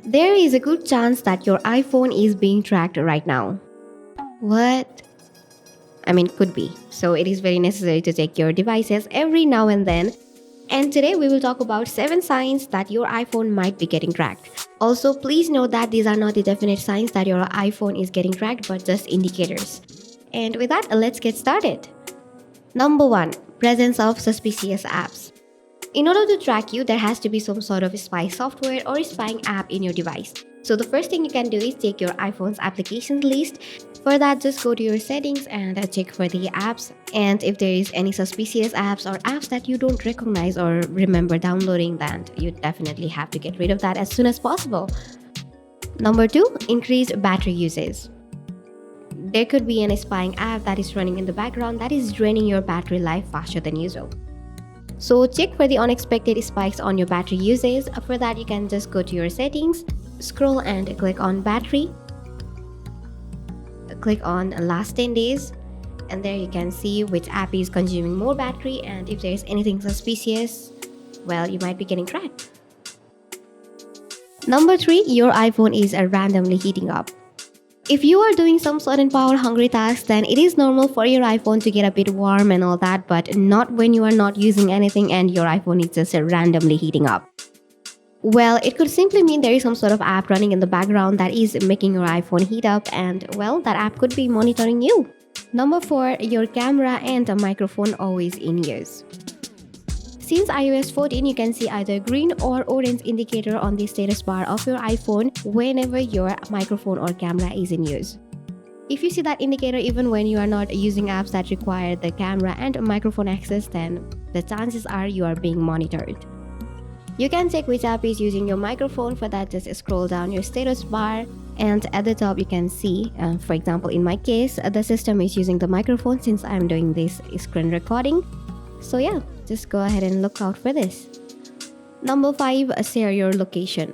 There is a good chance that your iPhone is being tracked right now. What? I mean, could be. So it is very necessary to check your devices every now and then. And today we will talk about 7 signs that your iPhone might be getting tracked. Also, please note that these are not the definite signs that your iPhone is getting tracked, but just indicators. And with that, let's get started. Number 1, presence of suspicious apps. In order to track you, there has to be some sort of spy software or spying app in your device. So the first thing you can do is check your iPhone's applications list. For that, just go to your settings and check for the apps. And if there is any suspicious apps or apps that you don't recognize or remember downloading, then you definitely have to get rid of that as soon as possible. Number 2, increased battery usage. There could be an spying app that is running in the background that is draining your battery life faster than usual. So check for the unexpected spikes on your battery usage. For that, you can just go to your settings, scroll and click on battery. Click on last 10 days, and there you can see which app is consuming more battery, and if there is anything suspicious, well, you might be getting tracked. Number 3, your iPhone is randomly heating up. If you are doing some sudden power hungry tasks, then it is normal for your iPhone to get a bit warm and all that, but not when you are not using anything and your iPhone is just randomly heating up. Well, it could simply mean there is some sort of app running in the background that is making your iPhone heat up, and well, that app could be monitoring you. Number 4, your camera and a microphone always in use. Since iOS 14, you can see either green or orange indicator on the status bar of your iPhone whenever your microphone or camera is in use. If you see that indicator even when you are not using apps that require the camera and microphone access, then the chances are you are being monitored. You can check which app is using your microphone. For that, just scroll down your status bar, and at the top you can see, for example in my case, the system is using the microphone since I'm doing this screen recording. So yeah, just go ahead and look out for this. Number 5, share your location.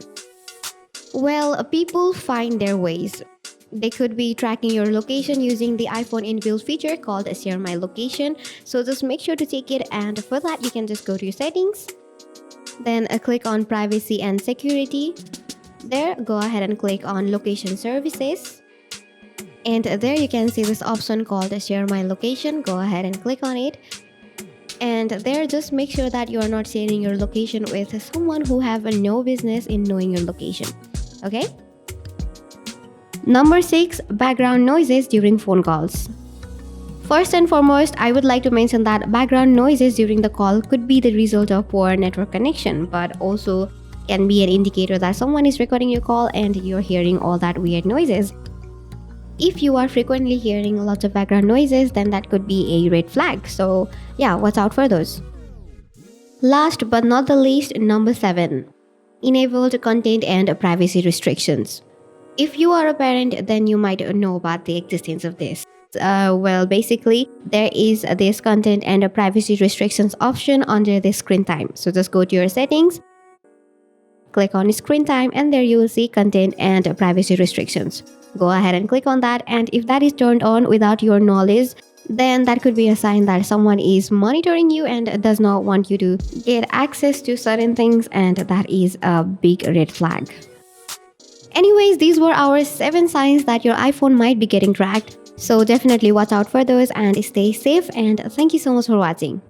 Well, people find their ways. They could be tracking your location using the iPhone inbuilt feature called Share My Location. So just make sure to check it, and for that you can just go to your settings. Then click on privacy and security. There, go ahead and click on location services. And there you can see this option called Share My Location. Go ahead and click on it. And there, just make sure that you are not sharing your location with someone who have no business in knowing your location. Okay? Number 6, background noises during phone calls. First and foremost, I would like to mention that background noises during the call could be the result of poor network connection, but also can be an indicator that someone is recording your call and you're hearing all that weird noises. If you are frequently hearing lots of background noises, then that could be a red flag. So yeah, watch out for those. Last but not the least, number 7, enabled content and privacy restrictions. If you are a parent, then you might know about the existence of this. Well, basically, there is this content and privacy restrictions option under the screen time. So just go to your settings, click on screen time, and there you will see content and privacy restrictions. Go ahead and click on that, and if that is turned on without your knowledge, then that could be a sign that someone is monitoring you and does not want you to get access to certain things, and that is a big red flag. Anyways, these were our 7 signs that your iPhone might be getting tracked. So definitely watch out for those and stay safe, and thank you so much for watching.